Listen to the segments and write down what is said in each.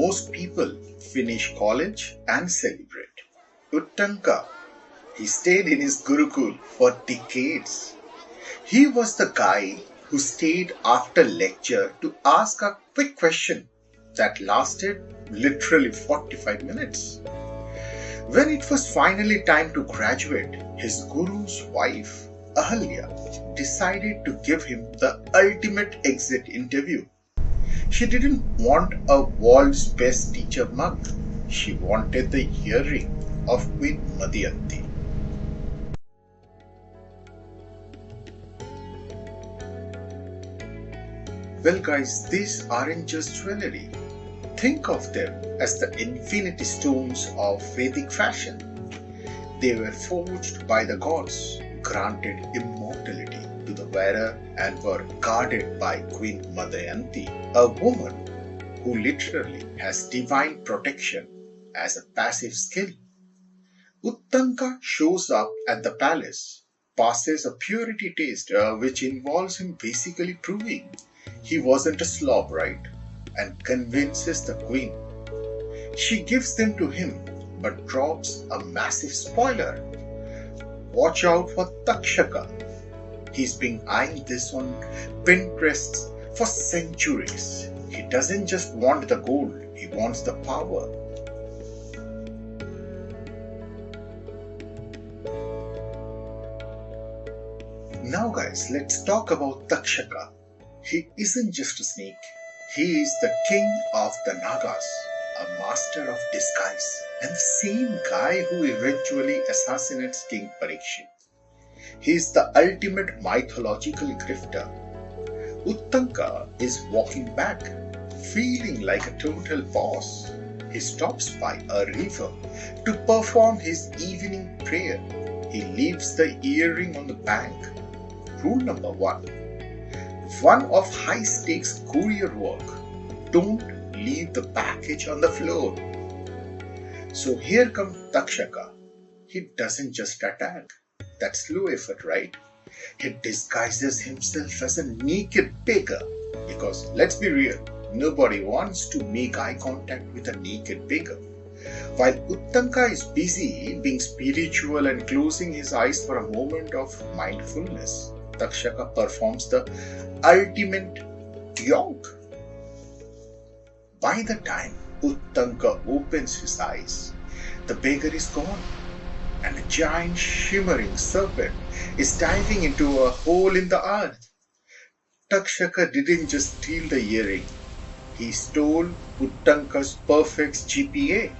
most people finish college and celebrate. Uttanka, he stayed in his Gurukul for decades. He was the guy who stayed after lecture to ask a quick question that lasted literally 45 minutes. When it was finally time to graduate, his guru's wife, Ahalya, decided to give him the ultimate exit interview. She didn't want a world's best teacher mug. She wanted the earring of Queen Madhyanti. Well guys, these aren't just jewelry. Think of them as the infinity stones of Vedic fashion. They were forged by the gods, granted immortality to the wearer, and were guarded by Queen Madhyanti, a woman who literally has divine protection as a passive skill. Uttanka shows up at the palace, passes a purity test which involves him basically proving he wasn't a slob, right? And convinces the queen. She gives them to him but drops a massive spoiler. Watch out for Takshaka. He's been eyeing this on Pinterest for centuries. He doesn't just want the gold, he wants the power. Now guys, let's talk about Takshaka. He isn't just a snake. He is the king of the Nagas, a master of disguise, and the same guy who eventually assassinates King Parikshit. He is the ultimate mythological grifter. Uttanka is walking back, feeling like a total boss. He stops by a river to perform his evening prayer. He leaves the earring on the bank. Rule number one of high stakes courier work: don't leave the package on the floor. So here comes Takshaka. He doesn't just attack. That's low effort, right? He disguises himself as a naked beggar. Because let's be real, nobody wants to make eye contact with a naked beggar. While Uttanka is busy being spiritual and closing his eyes for a moment of mindfulness, Takshaka performs the ultimate yonk. By the time Uttanka opens his eyes, the beggar is gone, and a giant shimmering serpent is diving into a hole in the earth. Takshaka didn't just steal the earring, he stole Uttanka's perfect GPA.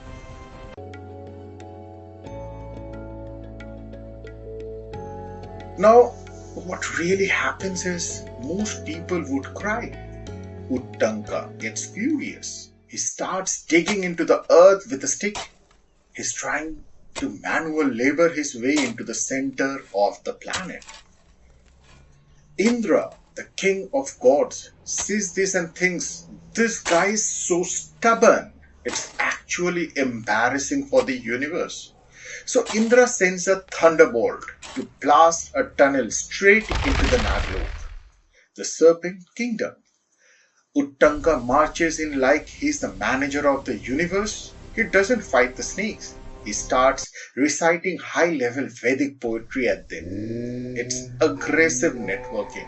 Now, what really happens is most people would cry. Uttanka gets furious. He starts digging into the earth with a stick. He's trying to manual labor his way into the center of the planet. Indra, the king of gods, sees this and thinks, this guy is so stubborn. It's actually embarrassing for the universe. So Indra sends a thunderbolt to blast a tunnel straight into the Naglok, the serpent kingdom. Uttanka marches in like he's the manager of the universe. He doesn't fight the snakes. He starts reciting high-level Vedic poetry at them. It's aggressive networking.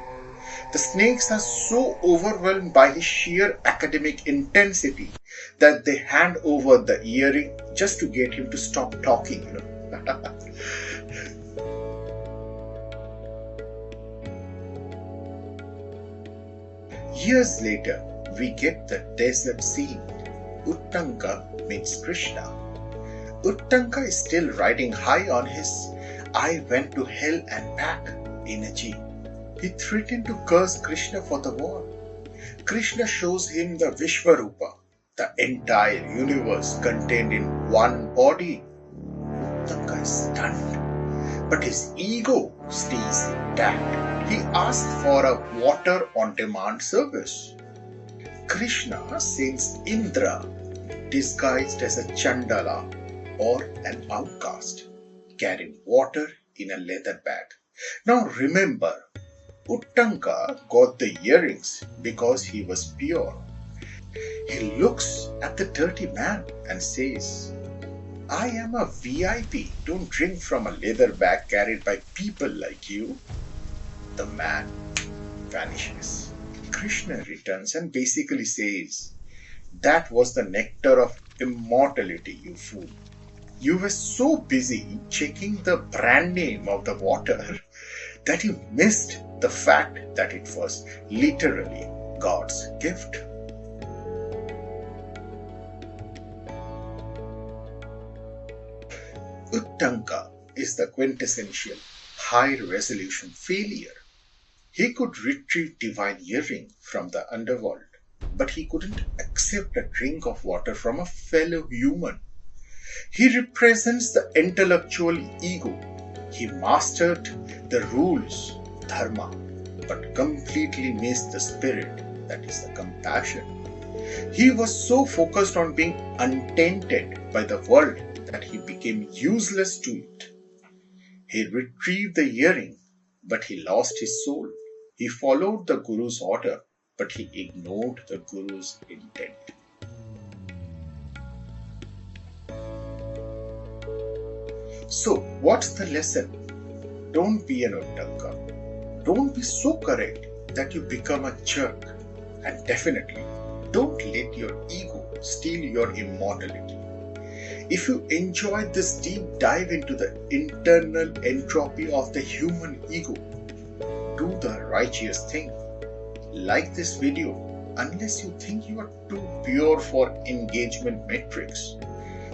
The snakes are so overwhelmed by his sheer academic intensity that they hand over the earring just to get him to stop talking, Years later, we get the desert scene. Uttanka meets Krishna. Uttanka is still riding high on his I went to hell and back energy. He threatened to curse Krishna for the war. Krishna shows him the Vishvarupa, the entire universe contained in one body. Uttanka is stunned, but his ego stays intact. He asks for a water on demand service. Krishna sends Indra disguised as a Chandala or an outcast, carrying water in a leather bag. Now remember, Uttanka got the earrings because he was pure. He looks at the dirty man and says, I am a VIP, don't drink from a leather bag carried by people like you. The man vanishes. Krishna returns and basically says, that was the nectar of immortality, you fool. You were so busy checking the brand name of the water that you missed the fact that it was literally God's gift. Uttanka is the quintessential high resolution failure. He could retrieve divine earring from the underworld, but he couldn't accept a drink of water from a fellow human. He represents the intellectual ego. He mastered the rules, dharma, but completely missed the spirit, that is the compassion. He was so focused on being untainted by the world that he became useless to it. He retrieved the earring, but he lost his soul. He followed the Guru's order, but he ignored the Guru's intent. So, what's the lesson? Don't be an Uttanka. Don't be so correct that you become a jerk. And definitely, don't let your ego steal your immortality. If you enjoyed this deep dive into the internal entropy of the human ego, do the righteous thing. Like this video unless you think you are too pure for engagement metrics.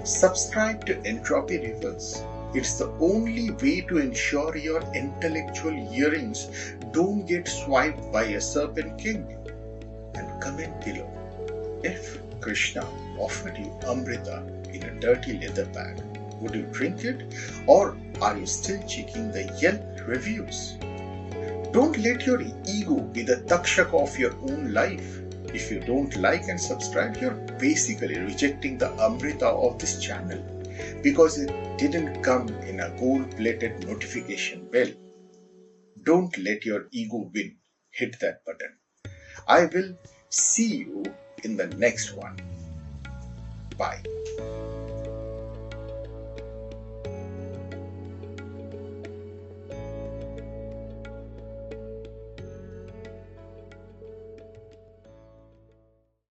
Subscribe to Entropy Reversed. It's the only way to ensure your intellectual earrings don't get swiped by a serpent king. And comment below. If Krishna offered you Amrita in a dirty leather bag, would you drink it, or are you still checking the Yelp reviews? Don't let your ego be the takshaka of your own life. If you don't like and subscribe, you're basically rejecting the Amrita of this channel because it didn't come in a gold-plated notification bell. Don't let your ego win. Hit that button. I will see you in the next one. Bye.